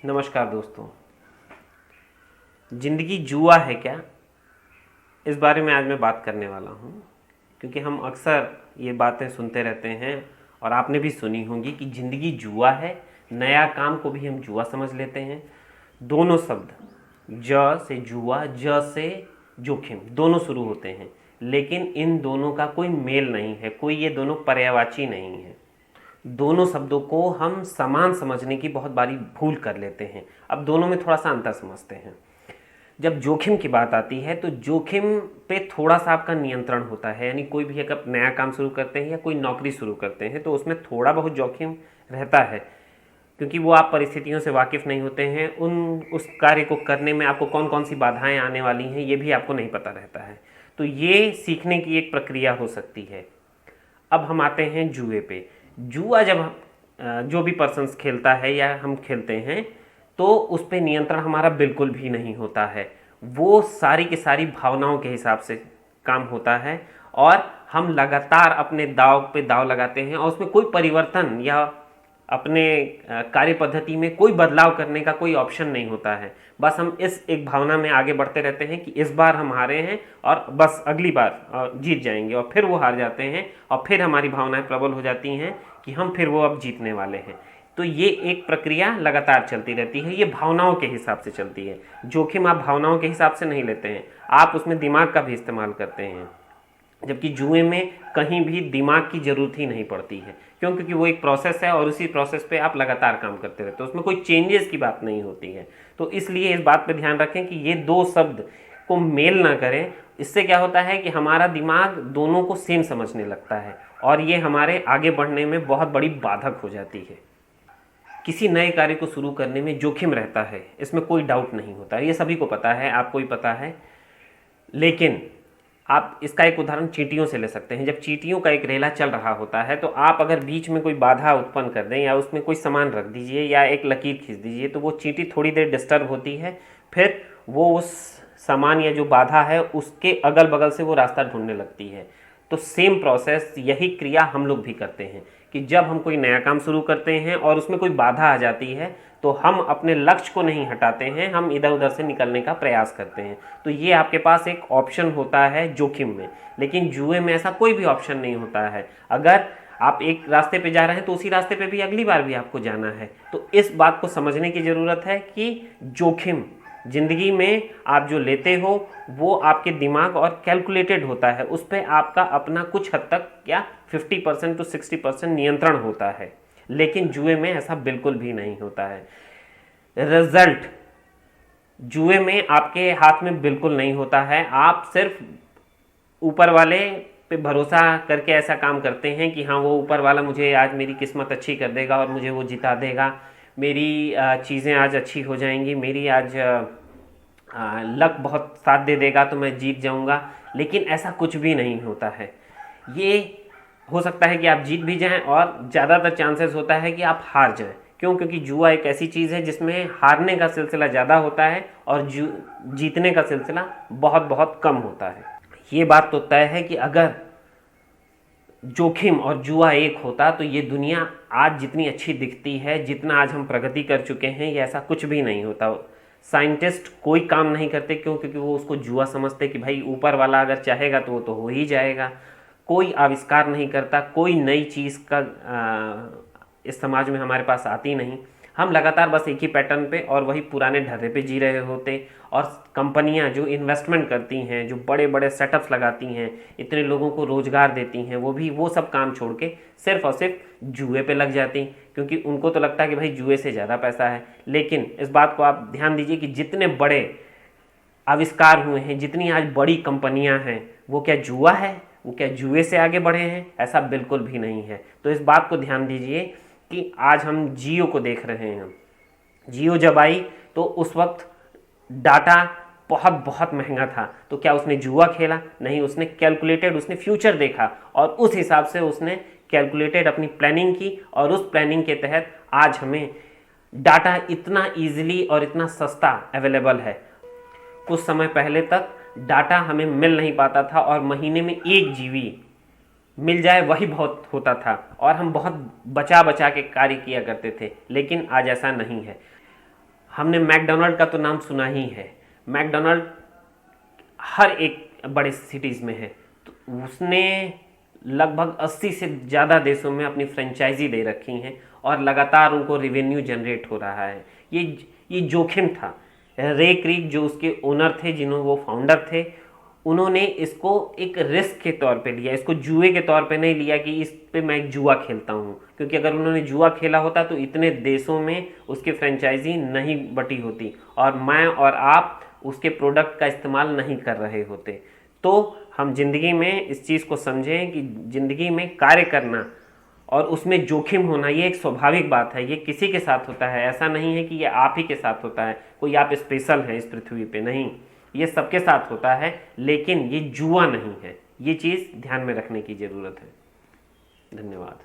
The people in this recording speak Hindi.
नमस्कार दोस्तों। ज़िंदगी जुआ है क्या, इस बारे में आज मैं बात करने वाला हूँ। क्योंकि हम अक्सर ये बातें सुनते रहते हैं और आपने भी सुनी होंगी कि ज़िंदगी जुआ है, नया काम को भी हम जुआ समझ लेते हैं। दोनों शब्द ज से जुआ, ज से जोखिम दोनों शुरू होते हैं, लेकिन इन दोनों का कोई मेल नहीं है, कोई ये दोनों पर्यायवाची नहीं है। दोनों शब्दों को हम समान समझने की बहुत बारी भूल कर लेते हैं। अब दोनों में थोड़ा सा अंतर समझते हैं। जब जोखिम की बात आती है तो जोखिम पे थोड़ा सा आपका नियंत्रण होता है, यानी कोई भी अगर नया काम शुरू करते हैं या कोई नौकरी शुरू करते हैं तो उसमें थोड़ा बहुत जोखिम रहता है, क्योंकि वो आप परिस्थितियों से वाकिफ़ नहीं होते हैं। उस कार्य को करने में आपको कौन कौन सी बाधाएं आने वाली हैं ये भी आपको नहीं पता रहता है। तो ये सीखने की एक प्रक्रिया हो सकती है। अब हम आते हैं जुए पे। जुआ जब जो भी पर्सन्स खेलता है या हम खेलते हैं तो उस पे नियंत्रण हमारा बिल्कुल भी नहीं होता है। वो सारी की सारी भावनाओं के हिसाब से काम होता है और हम लगातार अपने दाव पे दाव लगाते हैं और उसमें कोई परिवर्तन या अपने कार्य पद्धति में कोई बदलाव करने का कोई ऑप्शन नहीं होता है। बस हम इस एक भावना में आगे बढ़ते रहते हैं कि इस बार हम हारे हैं और बस अगली बार जीत जाएंगे, और फिर वो हार जाते हैं और फिर हमारी भावनाएं प्रबल हो जाती हैं कि हम फिर वो अब जीतने वाले हैं। तो ये एक प्रक्रिया लगातार चलती रहती है, ये भावनाओं के हिसाब से चलती है। जोखिम आप भावनाओं के हिसाब से नहीं लेते हैं, आप उसमें दिमाग का भी इस्तेमाल करते हैं। जबकि जुए में कहीं भी दिमाग की ज़रूरत ही नहीं पड़ती है, क्यों? क्योंकि वो एक प्रोसेस है और उसी प्रोसेस पे आप लगातार काम करते रहते हो, उसमें कोई चेंजेस की बात नहीं होती है। तो इसलिए इस बात पे ध्यान रखें कि ये दो शब्द को मेल ना करें। इससे क्या होता है कि हमारा दिमाग दोनों को सेम समझने लगता है और ये हमारे आगे बढ़ने में बहुत बड़ी बाधक हो जाती है। किसी नए कार्य को शुरू करने में जोखिम रहता है, इसमें कोई डाउट नहीं होता, ये सभी को पता है, आपको भी पता है। लेकिन आप इसका एक उदाहरण चींटियों से ले सकते हैं। जब चींटियों का एक रेला चल रहा होता है तो आप अगर बीच में कोई बाधा उत्पन्न कर दें या उसमें कोई सामान रख दीजिए या एक लकीर खींच दीजिए तो वो चींटी थोड़ी देर डिस्टर्ब होती है, फिर वो उस सामान या जो बाधा है उसके अगल बगल से वो रास्ता ढूंढने लगती है। तो सेम प्रोसेस, यही क्रिया हम लोग भी करते हैं कि जब हम कोई नया काम शुरू करते हैं और उसमें कोई बाधा आ जाती है तो हम अपने लक्ष्य को नहीं हटाते हैं, हम इधर उधर से निकलने का प्रयास करते हैं। तो ये आपके पास एक ऑप्शन होता है जोखिम में, लेकिन जुए में ऐसा कोई भी ऑप्शन नहीं होता है। अगर आप एक रास्ते पे जा रहे हैं तो उसी रास्ते पे भी अगली बार भी आपको जाना है। तो इस बात को समझने की ज़रूरत है कि जोखिम ज़िंदगी में आप जो लेते हो वो आपके दिमाग और कैलकुलेटेड होता है, उस पर आपका अपना कुछ हद तक क्या 50% to 60% नियंत्रण होता है। लेकिन जुए में ऐसा बिल्कुल भी नहीं होता है। रिजल्ट जुए में आपके हाथ में बिल्कुल नहीं होता है। आप सिर्फ ऊपर वाले पे भरोसा करके ऐसा काम करते हैं कि हाँ वो ऊपर वाला मुझे आज मेरी किस्मत अच्छी कर देगा और मुझे वो जिता देगा, मेरी चीज़ें आज अच्छी हो जाएंगी, मेरी आज लक बहुत साथ दे देगा तो मैं जीत जाऊंगा। लेकिन ऐसा कुछ भी नहीं होता है। ये हो सकता है कि आप जीत भी जाएं और ज़्यादातर चांसेस होता है कि आप हार जाएं। क्यों? क्योंकि जुआ एक ऐसी चीज़ है जिसमें हारने का सिलसिला ज़्यादा होता है और जीतने का सिलसिला बहुत बहुत कम होता है। ये बात तो तय है कि अगर जोखिम और जुआ एक होता तो ये दुनिया आज जितनी अच्छी दिखती है, जितना आज हम प्रगति कर चुके हैं, ये ऐसा कुछ भी नहीं होता। साइंटिस्ट कोई काम नहीं करते, क्यों? क्योंकि वो उसको जुआ समझते कि भाई ऊपर वाला अगर चाहेगा तो वो तो हो ही जाएगा। कोई आविष्कार नहीं करता, कोई नई चीज़ का इस समाज में हमारे पास आती नहीं। हम लगातार बस एक ही पैटर्न पे और वही पुराने ढर्रे पे जी रहे होते। और कंपनियां जो इन्वेस्टमेंट करती हैं, जो बड़े बड़े सेटअप्स लगाती हैं, इतने लोगों को रोजगार देती हैं, वो भी वो सब काम छोड़ के सिर्फ और सिर्फ जुए पे लग जाती, क्योंकि उनको तो लगता है कि भाई जुए से ज़्यादा पैसा है। लेकिन इस बात को आप ध्यान दीजिए कि जितने बड़े आविष्कार हुए हैं, जितनी आज बड़ी कंपनियां हैं, वो क्या जुआ है? वो क्या जुए से आगे बढ़े हैं? ऐसा बिल्कुल भी नहीं है। तो इस बात को ध्यान दीजिए कि आज हम जियो को देख रहे हैं। जियो जब आई तो उस वक्त डाटा बहुत बहुत महंगा था, तो क्या उसने जुआ खेला? नहीं, उसने कैलकुलेटेड, उसने फ्यूचर देखा और उस हिसाब से उसने कैलकुलेटेड अपनी प्लानिंग की और उस प्लानिंग के तहत आज हमें डाटा इतना ईजिली और इतना सस्ता अवेलेबल है। कुछ समय पहले तक डाटा हमें मिल नहीं पाता था और महीने में 1 GB मिल जाए वही बहुत होता था और हम बहुत बचा बचा के कार्य किया करते थे। लेकिन आज ऐसा नहीं है। हमने मैकडोनल्ड का तो नाम सुना ही है। मैकडोनल्ड हर एक बड़े सिटीज़ में है, तो उसने लगभग 80 से ज़्यादा देशों में अपनी फ्रेंचाइजी दे रखी हैं और लगातार उनको रेवेन्यू जनरेट हो रहा है। ये जोखिम था। रे क्रीक जो उसके ओनर थे, जिन्होंने वो फाउंडर थे, उन्होंने इसको एक रिस्क के तौर पे लिया, इसको जुए के तौर पे नहीं लिया कि इस पे मैं एक जुआ खेलता हूँ, क्योंकि अगर उन्होंने जुआ खेला होता तो इतने देशों में उसकी फ्रेंचाइजी नहीं बटी होती और मैं और आप उसके प्रोडक्ट का इस्तेमाल नहीं कर रहे होते। तो हम जिंदगी में इस चीज़ को समझें कि जिंदगी में कार्य करना और उसमें जोखिम होना ये एक स्वाभाविक बात है। ये किसी के साथ होता है, ऐसा नहीं है कि ये आप ही के साथ होता है, कोई आप स्पेशल है इस पृथ्वी पे, नहीं, ये सबके साथ होता है। लेकिन ये जुआ नहीं है, ये चीज़ ध्यान में रखने की ज़रूरत है। धन्यवाद।